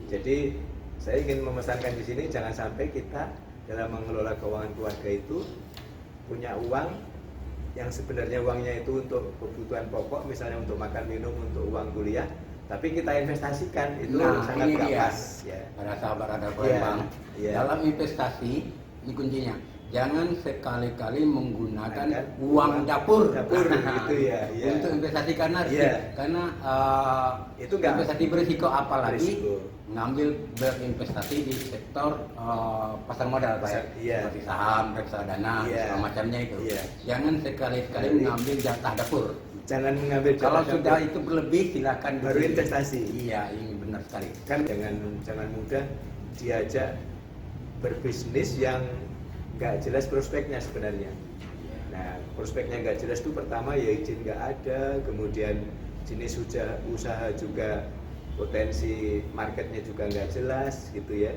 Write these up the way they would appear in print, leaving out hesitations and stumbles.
Jadi saya ingin memesankan di sini jangan sampai kita dalam mengelola keuangan keluarga itu punya uang yang sebenarnya uangnya itu untuk kebutuhan pokok, misalnya untuk makan minum, untuk uang kuliah, tapi kita investasikan itu sangat ini nggak dia. pas ya. Para sahabat ada Bang. Dalam investasi ini kuncinya. Jangan sekali-kali menggunakan uang dapur gitu ya, untuk investasi karena itu nggak investasi berisiko, apalagi berisiko. ngambil berinvestasi di sektor pasar modal Pak, seperti saham, reksadana, segala macamnya itu. Jangan sekali-kali mengambil jatah dapur. Jangan mengambil jatah kalau dapur. Sudah itu berlebih silakan baru investasi. Iya, ini benar sekali. Kan jangan mudah diajak berbisnis yang nggak jelas prospeknya sebenarnya. Nah, prospeknya nggak jelas itu pertama ya izin nggak ada, kemudian jenis usaha juga potensi marketnya juga nggak jelas gitu ya.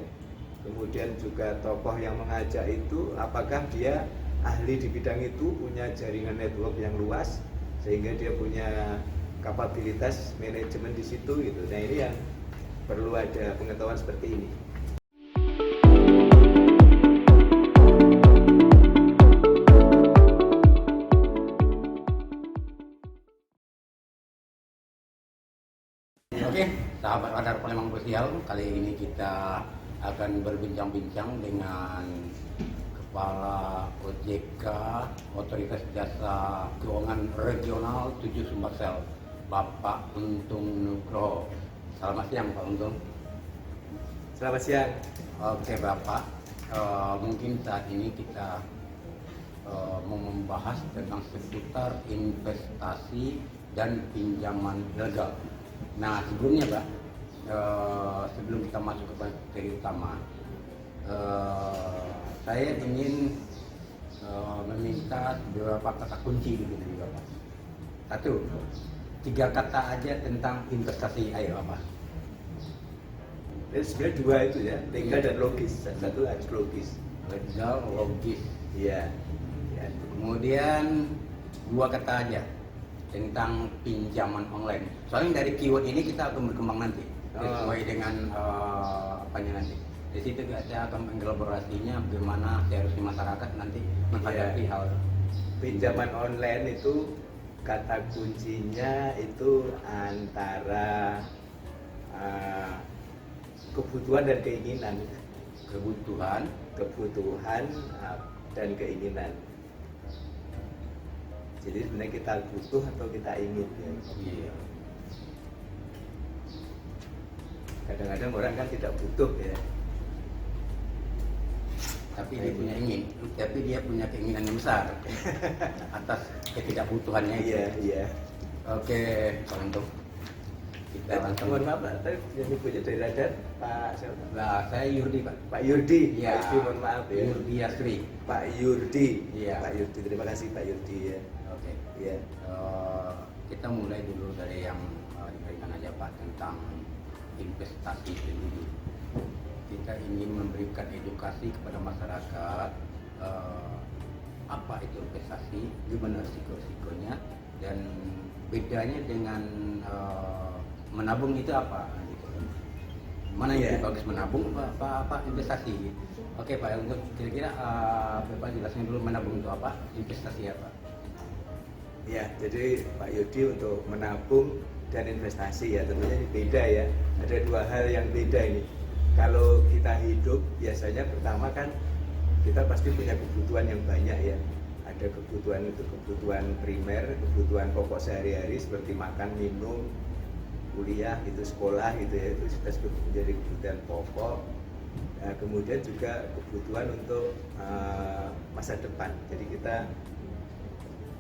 Kemudian juga tokoh yang mengajak itu apakah dia ahli di bidang itu, punya jaringan network yang luas sehingga dia punya kapabilitas manajemen di situ gitu. Nah, ini yang perlu ada pengetahuan seperti ini. Oke, sahabat Radar Palembang Sosial, kali ini kita akan berbincang-bincang dengan Kepala OJK Otoritas Jasa Keuangan Regional 7 Sumbaksel, Bapak Untung Nugroho. Selamat siang Pak Untung. Selamat siang. Oke Bapak, mungkin saat ini kita mau membahas tentang seputar investasi dan pinjaman legal. Nah sebelumnya Pak, sebelum kita masuk ke materi utama, saya ingin meminta beberapa kata kunci dulu dari Bapak. 1, 3 kata aja tentang investasi, ayo apa? Sebenarnya 2 itu ya, legal dan logis. Satu harus logis. Legal, logis. Iya. Kemudian 2 kata aja tentang pinjaman online. Soalnya dari keyword ini kita akan berkembang nanti sesuai dengan apanya nanti. Di situ saya akan mengelaborasinya bagaimana seharusnya masyarakat nanti menghadapi hal pinjaman online itu. Kata kuncinya itu antara kebutuhan dan keinginan. Kebutuhan dan keinginan. Jadi sebenarnya kita butuh atau kita ingin ya. Iya. Kadang-kadang orang kan tidak butuh ya, tapi dia punya tapi dia punya keinginan yang besar atas ketidakbutuhannya itu. Iya. Oke, Pak Untung. Kita langsung. Mohon maaf Pak, tadi yang nyebutnya dari Radar Pak siapa? Nah, saya Yurdi Pak. Pak Yurdi. Iya. Pak Yurdi, mohon maaf ya. Yurdi Asri. Pak Yurdi. Iya. Pak Yurdi, terima kasih Pak Yurdi ya. Oke. Iya. Kita mulai dulu dari yang diberikan aja Pak tentang investasi itu dulu. Kita ingin memberikan edukasi kepada masyarakat apa itu investasi, gimana risiko-risikonya, dan bedanya dengan menabung itu apa gitu. Mana yang lebih bagus, menabung apa investasi? Oke Pak, untuk kira-kira Bapak jelaskan dulu menabung itu apa, investasi apa? Ya, jadi Pak Yudi untuk menabung dan investasi ya tentunya ini beda ya. Ada 2 hal yang beda ini. Kalau kita hidup biasanya pertama kan kita pasti punya kebutuhan yang banyak ya. Ada kebutuhan itu kebutuhan primer, kebutuhan pokok sehari-hari seperti makan, minum, kuliah, itu sekolah gitu ya, itu sudah menjadi kebutuhan pokok. Nah, kemudian juga kebutuhan untuk masa depan. Jadi kita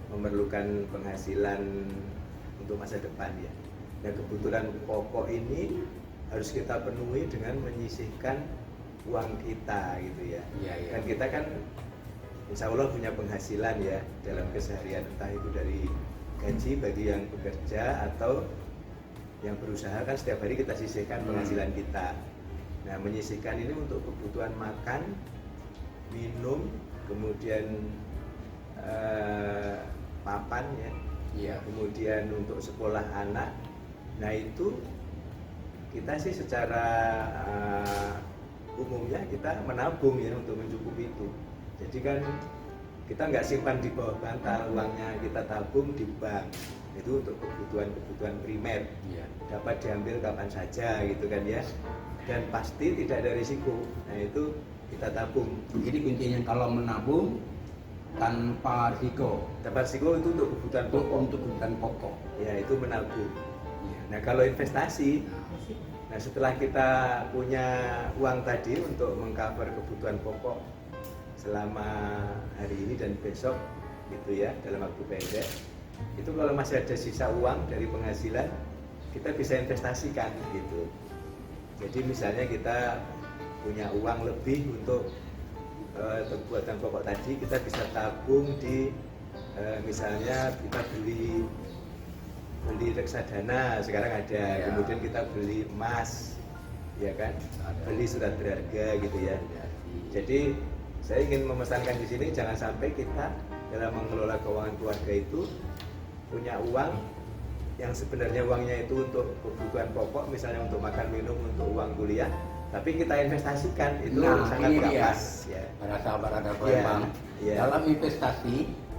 memerlukan penghasilan untuk masa depan ya. Nah, kebutuhan pokok ini harus kita penuhi dengan menyisihkan uang kita gitu ya. Dan kita kan insya Allah punya penghasilan ya dalam keseharian, entah itu dari gaji bagi yang bekerja atau yang berusaha, kan setiap hari kita sisihkan penghasilan kita. Nah, menyisihkan ini untuk kebutuhan makan, minum, kemudian papan ya, kemudian untuk sekolah anak. Nah, itu kita sih secara umumnya kita menabung ya untuk mencukupi itu. Jadi kan kita nggak simpan di bawah bantal uangnya, kita tabung di bank. Itu untuk kebutuhan primer. Iya. Dapat diambil kapan saja gitu kan ya. Dan pasti tidak ada risiko. Nah itu kita tabung. Jadi kuncinya kalau menabung tanpa risiko. Dapat risiko itu untuk kebutuhan pokok. Untuk kebutuhan pokok. Ya itu menabung. Iya. Nah kalau investasi, nah setelah kita punya uang tadi untuk mengcover kebutuhan pokok selama hari ini dan besok gitu ya, dalam waktu pendek, itu kalau masih ada sisa uang dari penghasilan, kita bisa investasikan gitu. Jadi misalnya kita punya uang lebih untuk kebutuhan pokok tadi, kita bisa tabung di misalnya kita beli reksadana sekarang ada, Ya. kemudian kita beli emas, ya kan, Ada. beli surat berharga gitu ya. Jadi saya ingin memesankan di sini jangan sampai kita dalam mengelola keuangan keluarga itu punya uang yang sebenarnya uangnya itu untuk kebutuhan pokok, misalnya untuk makan minum, untuk uang kuliah, tapi kita investasikan itu sangat ini nggak dia. pas ya. Para sahabat ada Iya, Bang. iya. Dalam investasi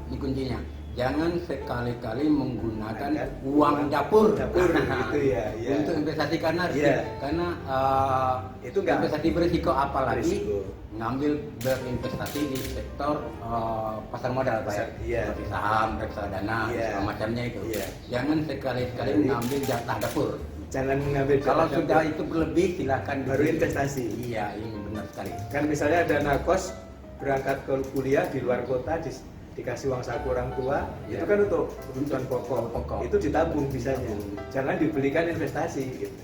ini kuncinya. Jangan sekali-kali menggunakan Menggunakan uang dapur. dapur, gitu ya, iya. Untuk investasi karena Iya. itu nggak- investasi berisiko, apalagi Berisiko. ngambil berinvestasi di sektor pasar modal Pak ya. Iya. Seperti saham, reksadana, Iya. segala macamnya itu. Iya. Jangan sekali-kali Jadi- mengambil jatah dapur. Jangan mengambil Kalau jatah sudah dapur. itu berlebih silakan Baru dibeli. investasi. Iya, ini benar sekali. Kan misalnya ada nakos berangkat ke kuliah di luar kota, dikasih uang saku orang tua, Ya. itu kan untuk kebutuhan pokok. Itu ditabung bisanya. Jangan dibelikan investasi gitu.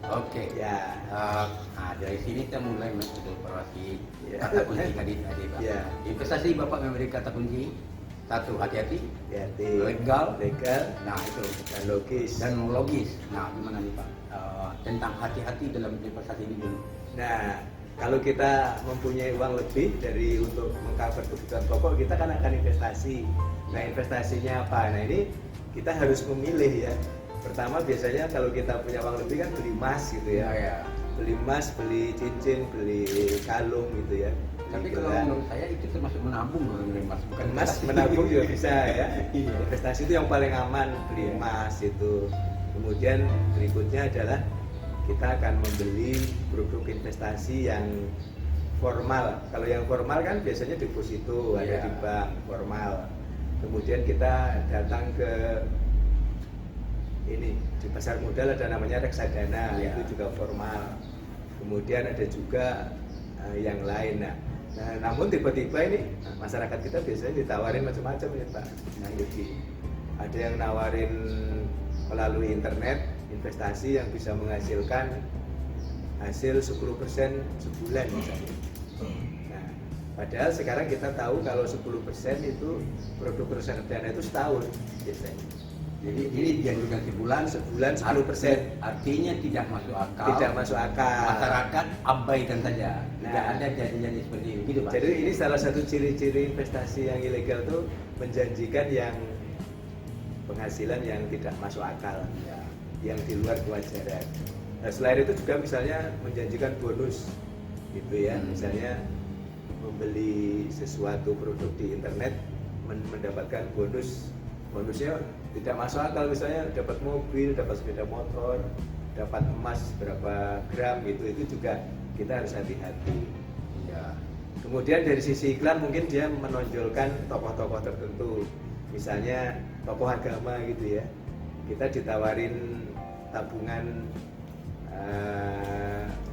Oke. Ya. Nah, dari sini kita mulai mengeksplorasi Ya. kata kunci tadi Pak. Ya. Investasi Bapak memberi kata kunci. Satu, hati-hati. Hati-hati. Legal. Legal Nah, itu. dan logis. Dan logis. Nah, gimana nih Pak? Tentang hati-hati dalam investasi ini dulu. Nah, kalau kita mempunyai uang lebih dari untuk mengcover kebutuhan pokok, kita kan akan investasi. Nah, investasinya apa? Nah, ini kita harus memilih ya. Pertama biasanya kalau kita punya uang lebih kan beli emas gitu ya. Ya. Beli emas, beli cincin, beli kalung gitu ya. Tapi Beli kalau gelang. menurut saya itu termasuk menabung loh, membeli emas, bukan emas investasi. menabung juga bisa ya. Iya. Investasi itu yang paling aman, beli Iya. emas itu. Kemudian berikutnya adalah kita akan membeli produk investasi yang formal. Kalau yang formal kan biasanya deposito, ada Iya. di bank formal. Kemudian kita datang ke ini di pasar modal ada namanya reksadana, Iya. itu juga formal. Kemudian ada juga yang lain. Nah, namun tiba-tiba ini masyarakat kita biasanya ditawarin macam-macam ya Pak. Nah, jadi ada yang nawarin melalui internet investasi yang bisa menghasilkan hasil 10% sebulan misalnya. Nah, padahal sekarang kita tahu kalau 10% itu produk reksadana itu setahun biasanya. Jadi ini dianjurkan sebulan, Sebulan 10%. artinya tidak masuk akal. Tidak masuk akal. Masyarakat abaikan saja. Tidak Nah. ada janji-janji seperti itu, gitu Pak. Jadi ini salah satu ciri-ciri investasi yang ilegal tuh menjanjikan yang penghasilan yang tidak masuk akal, Ya. yang di luar kewajaran. Nah, selain itu juga misalnya menjanjikan bonus, gitu ya. Misalnya membeli sesuatu produk di internet mendapatkan bonusnya tidak masuk akal, misalnya dapat mobil, dapat sepeda motor, dapat emas berapa gram gitu, itu juga kita harus hati-hati. Ya. Kemudian dari sisi iklan mungkin dia menonjolkan tokoh-tokoh tertentu, misalnya tokoh agama gitu ya. Kita ditawarin tabungan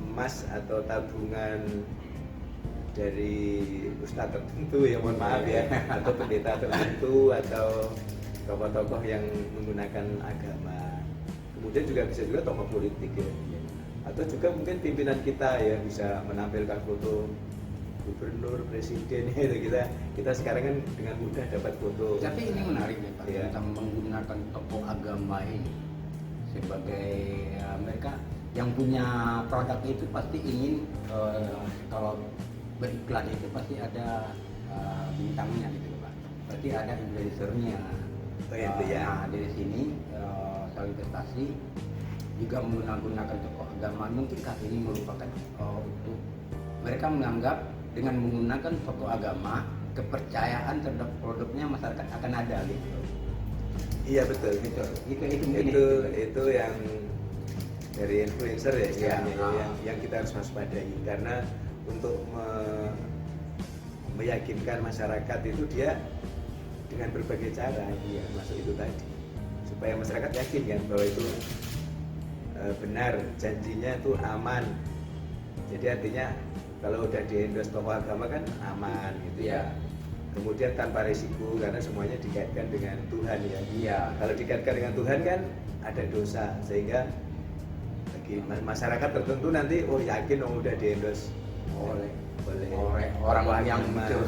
emas atau tabungan dari ustadz tertentu ya, mohon maaf ya, atau pendeta tertentu atau tokoh-tokoh yang menggunakan agama. Kemudian juga bisa juga tokoh politik ya, atau juga mungkin pimpinan kita ya, bisa menampilkan foto gubernur, presiden ya, itu kita sekarang kan dengan mudah dapat foto. Tapi ini menarik nih Pak, Ya. tentang menggunakan tokoh agama ini sebagai mereka yang punya produk itu pasti ingin kalau beriklan itu pasti ada bintangnya gitu Pak. Berarti ada influencernya. Oh, itu ya. Nah, dari sini soal investasi juga menggunakan tokoh agama, mungkinkah ini merupakan untuk mereka menganggap dengan menggunakan tokoh agama kepercayaan terhadap produknya masyarakat akan ada gitu. Iya betul. Itu mungkin Itu yang dari influencer ya istilahnya, yang kita harus waspadai, karena untuk meyakinkan masyarakat itu dia dengan berbagai cara dia masuk itu tadi, supaya masyarakat yakin kan bahwa itu benar, janjinya itu aman. Jadi artinya kalau udah di-endorse tokoh agama kan aman gitu ya. Kemudian tanpa risiko karena semuanya dikaitkan dengan Tuhan ya. Iya. Kalau dikaitkan dengan Tuhan kan ada dosa, sehingga bagi masyarakat tertentu nanti yakin udah di-endorse oleh orang yang itu.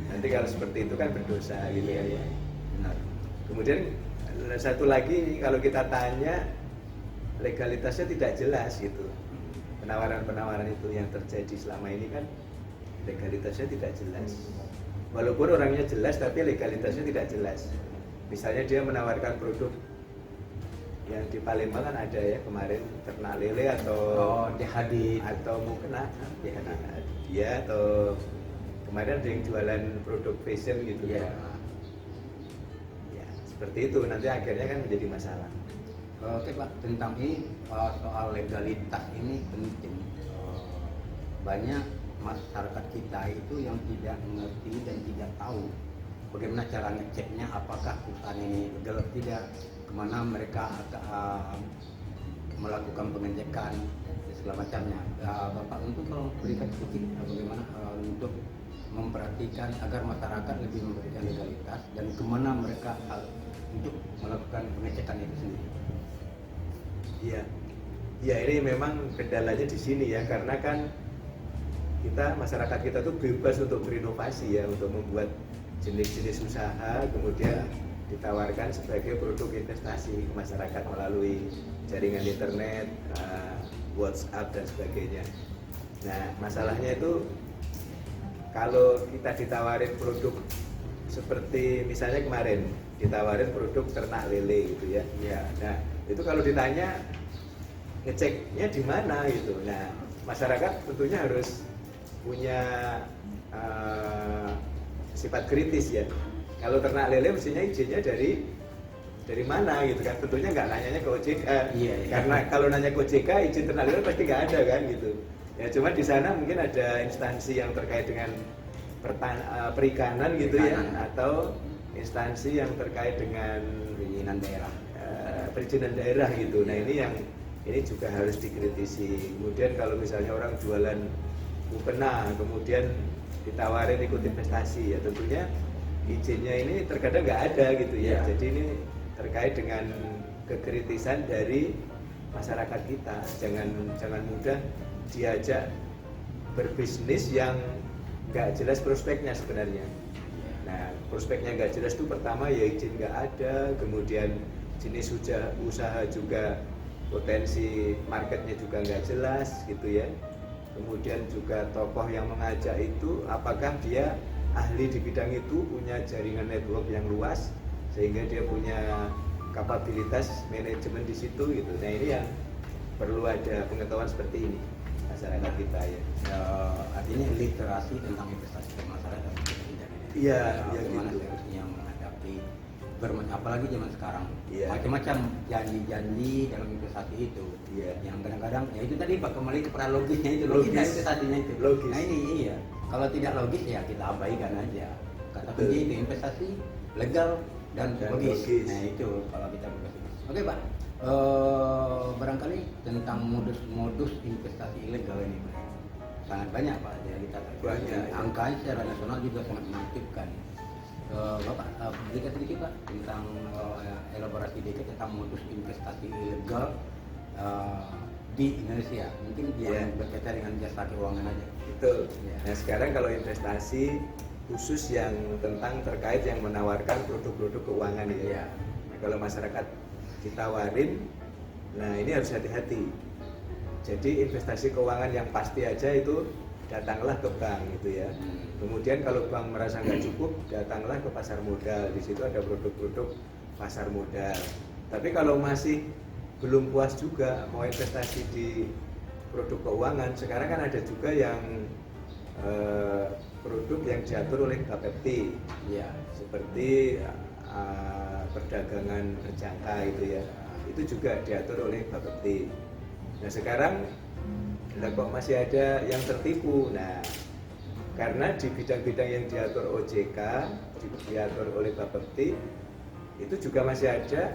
Nanti kalau seperti itu kan berdosa gitu ya. Benar. Kemudian satu lagi, kalau kita tanya legalitasnya tidak jelas gitu. Penawaran-penawaran itu yang terjadi selama ini kan legalitasnya tidak jelas. Walaupun orangnya jelas tapi legalitasnya tidak jelas. Misalnya dia menawarkan produk yang di Palembang kan ada ya kemarin ternak lele atau DHD atau mungkin dia atau kemarin ada yang jualan produk fashion gitu ya. Ya seperti itu, nanti akhirnya kan menjadi masalah. Oke Pak, tentang ini soal legalitas ini penting. Banyak masyarakat kita itu yang tidak mengerti dan tidak tahu bagaimana cara ngeceknya apakah perusahaan ini legal atau tidak, kemana mereka akan melakukan pengecekan dan segala macamnya. Bapak untuk kalau berikan sedikit bagaimana untuk memperhatikan agar masyarakat lebih memberikan legalitas dan kemana mereka untuk melakukan pengecekan itu sendiri. Ya ini memang kendalanya di sini ya, karena kan masyarakat kita tuh bebas untuk berinovasi ya, untuk membuat jenis-jenis usaha kemudian ditawarkan sebagai produk investasi ke masyarakat melalui jaringan internet, WhatsApp dan sebagainya. Nah masalahnya itu kalau kita ditawarin produk seperti misalnya kemarin ditawarin produk ternak lele gitu ya. Nah itu kalau ditanya ngeceknya di mana gitu. Nah masyarakat tentunya harus punya sifat kritis ya. Kalau ternak lele mestinya izinnya dari mana gitu kan. Tentunya nggak nanyanya ke OJK. Karena kalau nanya ke OJK izin ternak lele pasti nggak ada kan gitu. Ya cuma di sana mungkin ada instansi yang terkait dengan perikanan gitu ya, atau instansi yang terkait dengan perizinan daerah gitu. Nah ini juga harus dikritisi. Kemudian kalau misalnya orang jualan mukena kemudian ditawarin ikut investasi ya, tentunya izinnya ini terkadang nggak ada gitu ya. Jadi ini terkait dengan kekritisan dari masyarakat kita. Jangan mudah diajak berbisnis yang nggak jelas prospeknya sebenarnya. Nah prospeknya nggak jelas itu pertama ya izin nggak ada, kemudian jenis usaha juga potensi marketnya juga nggak jelas gitu ya. Kemudian juga tokoh yang mengajak itu apakah dia ahli di bidang itu, punya jaringan network yang luas sehingga dia punya kapabilitas manajemen di situ gitu. Nah ini yang perlu ada pengetahuan seperti ini masyarakat kita ya. Artinya literasi tentang investasi ke masyarakat. Iya, bagaimana gitu. seharusnya menghadapi apalagi zaman sekarang Iya. macam-macam janji-janji dalam investasi itu. Iya. Yang kadang-kadang ya itu tadi Pak, kembali kepada logisnya itu, Logis. investasinya itu. Logis. Nah ini iya. Kalau tidak logis ya kita abaikan aja. Kata kunci itu investasi legal dan logis. Nah itu kalau kita berpikir. Oke Pak. Barangkali tentang modus investasi ilegal ini Pak, sangat banyak Pak. Jadi kita Banyak. angkanya secara nasional juga sangat menakjubkan. Bapak berikan sedikit Pak tentang elaborasi sedikit tentang modus investasi ilegal di Indonesia, mungkin yang berkaitan dengan jasa keuangan aja. Betul. Nah sekarang kalau investasi khusus yang terkait yang menawarkan produk-produk keuangan ya. Nah, kalau masyarakat ditawarin, nah ini harus hati-hati. Jadi investasi keuangan yang pasti aja itu datanglah ke bank gitu ya. Kemudian kalau bank merasa nggak cukup, datanglah ke pasar modal. Di situ ada produk-produk pasar modal. Tapi kalau masih belum puas juga mau investasi di produk keuangan. Sekarang kan ada juga yang produk yang diatur oleh Bapepti, Iya. seperti perdagangan berjangka itu ya, itu juga diatur oleh Bapepti. Nah sekarang kok masih ada yang tertipu. Nah karena di bidang-bidang yang diatur OJK, diatur oleh Bapepti, itu juga masih ada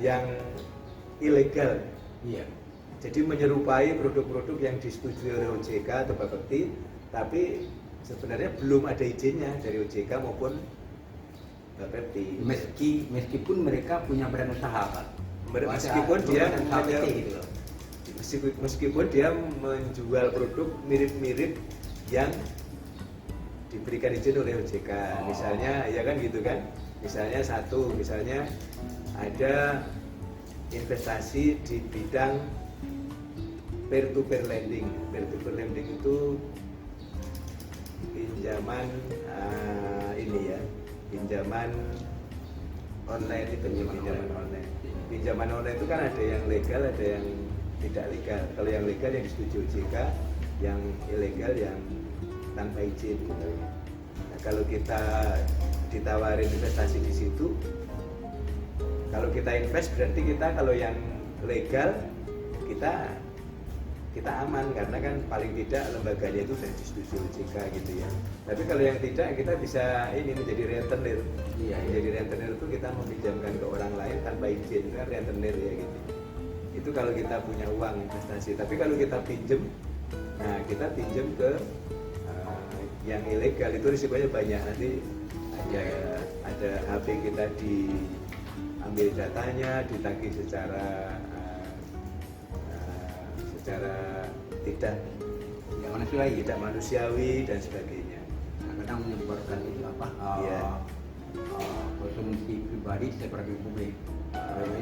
yang ilegal. Iya. Jadi menyerupai produk-produk yang disetujui oleh OJK atau Bapepti, tapi sebenarnya belum ada izinnya dari OJK maupun Bapepti. Meskipun mereka punya brand usaha kan. Meskipun dia gitu loh. meskipun dia menjual produk mirip-mirip yang diberikan izin oleh OJK. Misalnya ya kan gitu kan. Misalnya misalnya ada investasi di bidang peer to peer lending. Peer to peer lending itu pinjaman pinjaman online itu pinjaman online. Pinjaman online itu kan ada yang legal, ada yang tidak legal. Kalau yang legal yang disetujui OJK, yang ilegal yang tanpa izin. Nah, kalau kita ditawarin investasi di situ, kalau kita invest berarti kita, kalau yang legal kita aman, karena kan paling tidak lembaganya itu sudah disetujui OJK gitu ya. Tapi kalau yang tidak, kita bisa ini menjadi rentenir. Iya. Menjadi rentenir itu kita meminjamkan ke orang lain tanpa izin, kan rentenir ya gitu. Itu kalau kita punya uang investasi. Tapi kalau kita pinjem, nah kita pinjem ke yang ilegal, itu risikonya banyak. Nanti ada HP kita diambil datanya, ditagih secara tidak manusiawi dan sebagainya. Kadang menyebabkan itu konsumsi pribadi seperti publik.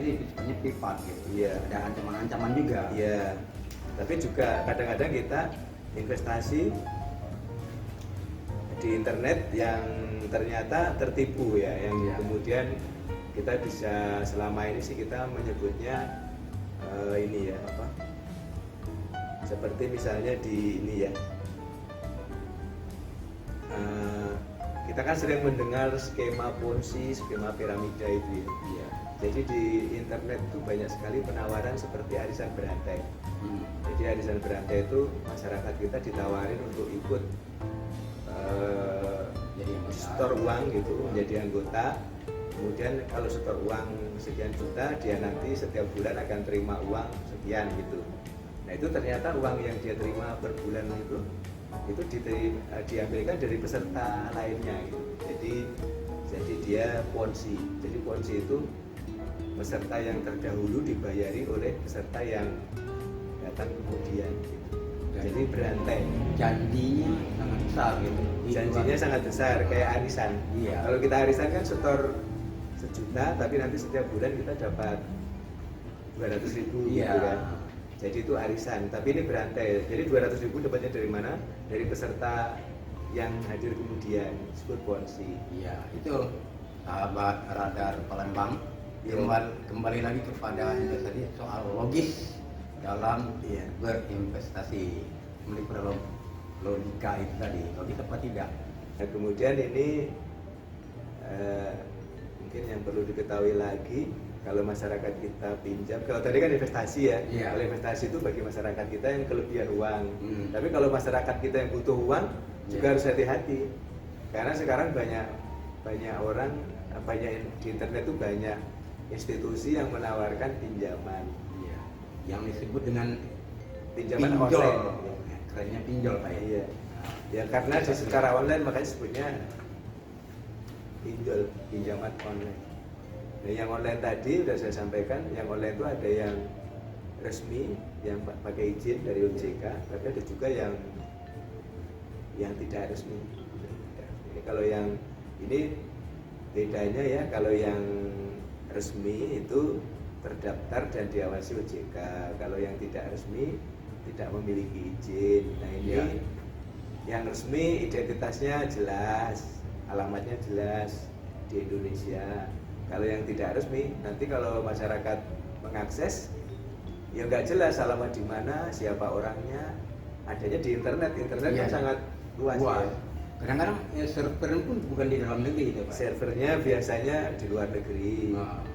Ini sifatnya privat gitu. Iya. Ada ancaman-ancaman juga. Iya. Tapi juga kadang-kadang kita investasi di internet yang ternyata tertipu ya, yang kemudian kita bisa, selama ini sih kita menyebutnya seperti misalnya di ini ya, kita kan sering mendengar skema Ponzi, skema piramida itu ya. Iya. Jadi di internet itu banyak sekali penawaran seperti arisan berantai. Jadi arisan berantai itu masyarakat kita ditawarin untuk ikut setor uang gitu, menjadi anggota. Kemudian kalau setor uang sekian juta, dia nanti setiap bulan akan terima uang sekian gitu. Nah itu ternyata uang yang dia terima per bulan itu diambilkan dari peserta lainnya gitu. Jadi dia Ponzi. Jadi Ponzi itu peserta yang terdahulu dibayari oleh peserta yang datang kemudian gitu. Jadi berantai. Janjinya sangat besar gitu. Janjinya sangat besar, kayak arisan. Iya. Kalau kita arisan kan setor 1 juta, tapi nanti setiap bulan kita dapat 200.000 Iya. gitu kan. Jadi itu arisan, tapi ini berantai. Jadi 200.000 dapatnya dari mana? Dari peserta yang hadir kemudian, disebut Ponzi. Iya, itu sahabat Radar Palembang. Iya. Kembali lagi kepada yang tadi soal logis dalam berinvestasi. Kembali pada logika itu tadi, logis apa tidak? Nah, kemudian ini mungkin yang perlu diketahui lagi, kalau masyarakat kita pinjam, kalau tadi kan investasi ya, Iya. Kalau investasi itu bagi masyarakat kita yang kelebihan uang. Tapi kalau masyarakat kita yang butuh uang, juga harus hati-hati. Karena sekarang banyak orang, di internet itu banyak institusi yang menawarkan pinjaman. Iya. Yang disebut dengan Pinjaman pinjol. online. Kerennya pinjol Pak ya. Iya. Ya karena secara online makanya sebutnya pinjaman online. Nah, yang online tadi sudah saya sampaikan, yang online itu ada yang resmi, yang pakai izin dari OJK, tapi ada juga yang tidak resmi. Jadi kalau yang ini bedanya ya, kalau yang resmi itu terdaftar dan diawasi OJK. Kalau yang tidak resmi tidak memiliki izin. Nah ini yang resmi identitasnya jelas, alamatnya jelas di Indonesia. Kalau yang tidak resmi, nanti kalau masyarakat mengakses, ya nggak jelas alamat di mana, siapa orangnya, adanya di internet. Internet Iya. kan sangat luas. Ya. Kadang-kadang server pun bukan di dalam negeri itu, Pak. Servernya biasanya di luar negeri. Nah,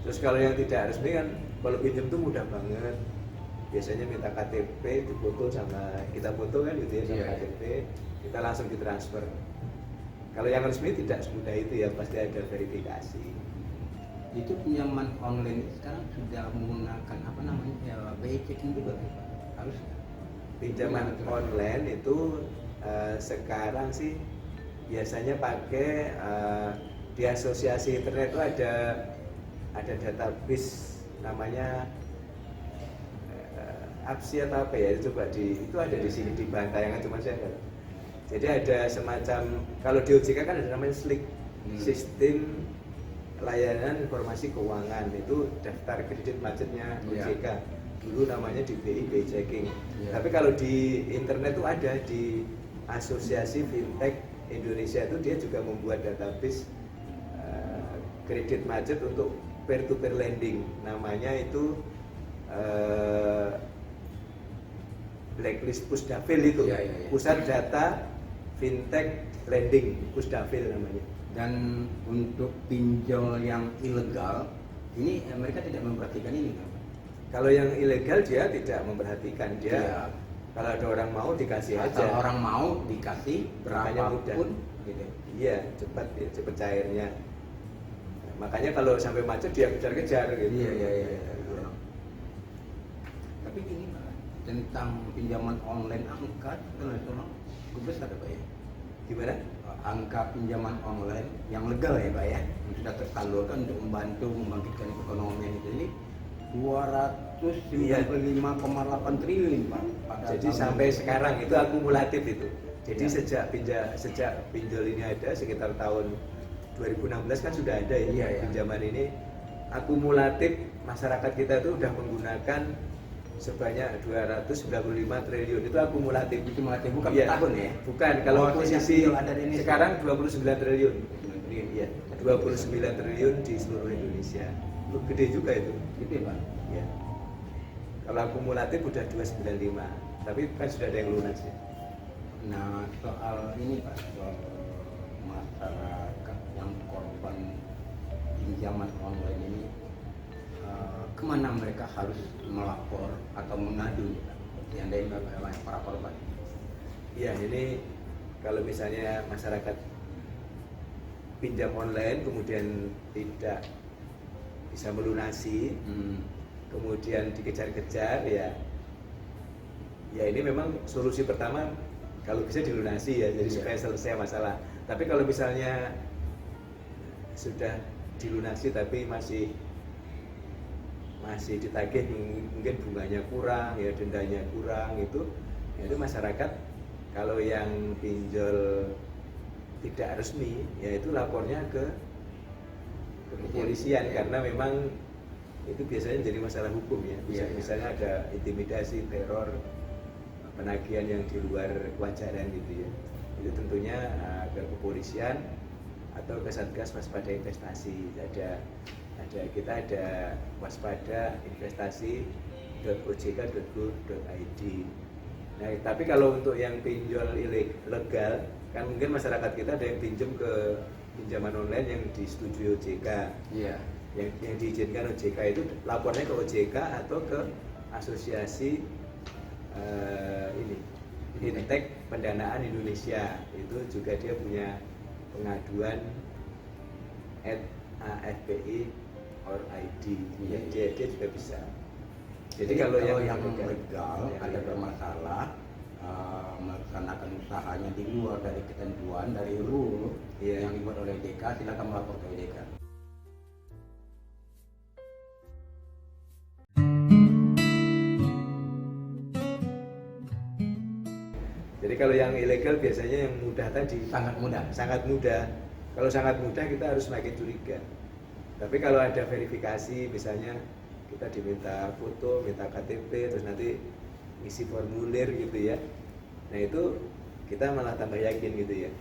Terus kalau yang tidak resmi kan, kalau pinjam tuh mudah banget. Biasanya minta KTP, difoto sama kita foto kan gitu ya sama Iya, iya. KTP, kita langsung ditransfer. Kalau yang resmi tidak semudah itu ya, pasti ada verifikasi. itu pinjaman online sekarang sudah menggunakan apa namanya BI checking juga, Pak. Harus Pinjaman online itu sekarang sih biasanya pakai di asosiasi internet itu ada database namanya APSI atau apa ya, coba itu ada di sini di bahan tayangan, cuma saya nggak. Jadi ada semacam, kalau di OJK kan ada namanya SLIK, Sistem Layanan Informasi Keuangan, itu daftar kredit macetnya OJK. Dulu namanya di BI Checking. Tapi kalau di internet itu ada di Asosiasi Fintech Indonesia, itu dia juga membuat database kredit macet untuk peer to peer lending. Namanya itu blacklist Pusdafil itu. Pusat Data Fintech Lending, Pusdafil namanya. Dan untuk pinjol yang ilegal ini mereka tidak memperhatikan ini, kan? Kalau yang ilegal dia tidak memperhatikan, dia Iya. kalau ada orang mau dikasih Asal aja. orang mau dikasih Makanya mudah. berapapun gitu. Iya, cepat cairnya. Makanya kalau sampai macet dia kejar-kejar gitu. Iya. Tapi gini, Pak, tentang pinjaman online angka nasional cukup besar, Pak ya. Gimana? Angka pinjaman online yang legal ya, Pak ya, yang sudah tersalurkan untuk membantu membangkitkan perekonomian itu ini 295,8 triliun, Pak. Jadi sampai sekarang itu akumulatif itu. Jadi sejak pinjol ini ada sekitar tahun 2016 kan sudah ada ya, pinjaman ini akumulatif masyarakat kita itu sudah menggunakan sebanyak 295 triliun, itu akumulatif. Itu melatih bukan Iya. per tahun ya? Bukan, kalau posisi ada di Indonesia. sekarang 29 triliun. Iya, 29 triliun di seluruh Indonesia. Itu gede juga itu. Gitu ya, Pak. Ya. Kalau akumulatif udah 295, tapi kan sudah ada yang lunas ya. Nah, soal ini, Pak, soal masyarakat yang korban pinjaman online ini, kemana mereka harus melapor atau mengadu yang dari para korban? Iya, ini kalau misalnya masyarakat pinjam online kemudian tidak bisa melunasi, kemudian dikejar-kejar, ya ini memang solusi pertama kalau bisa dilunasi ya, jadi supaya selesai masalah. Tapi kalau misalnya sudah dilunasi tapi masih ditagih, mungkin bunganya kurang, ya dendanya kurang, itu masyarakat kalau yang pinjol tidak resmi, ya itu lapornya ke kepolisian, karena memang itu biasanya jadi masalah hukum ya. Misalnya ada intimidasi, teror, penagihan yang di luar kewajaran gitu ya. Itu tentunya ke kepolisian atau ke Satgas Waspada Investasi. Kita ada waspada investasi.ojk.go.id. Nah, tapi kalau untuk yang pinjol ilegal, kan mungkin masyarakat kita ada yang pinjam ke pinjaman online yang disetujui OJK. Iya. Yang diizinkan OJK itu lapornya ke OJK atau ke asosiasi Fintech Pendanaan Indonesia. Itu juga dia punya pengaduan @afpi or ID, dia juga bisa. Jadi kalau yang legal, legal ada bermasalah melaksanakan usahanya di luar dari ketentuan, dari rule yang dibuat oleh OJK, silakan melapor ke OJK. Jadi kalau yang ilegal biasanya yang mudah tadi, Sangat mudah. sangat mudah. Kalau sangat mudah kita harus makin curiga. Tapi kalau ada verifikasi, misalnya kita diminta foto, minta KTP, terus nanti ngisi formulir gitu ya. Nah itu kita malah tambah yakin gitu ya.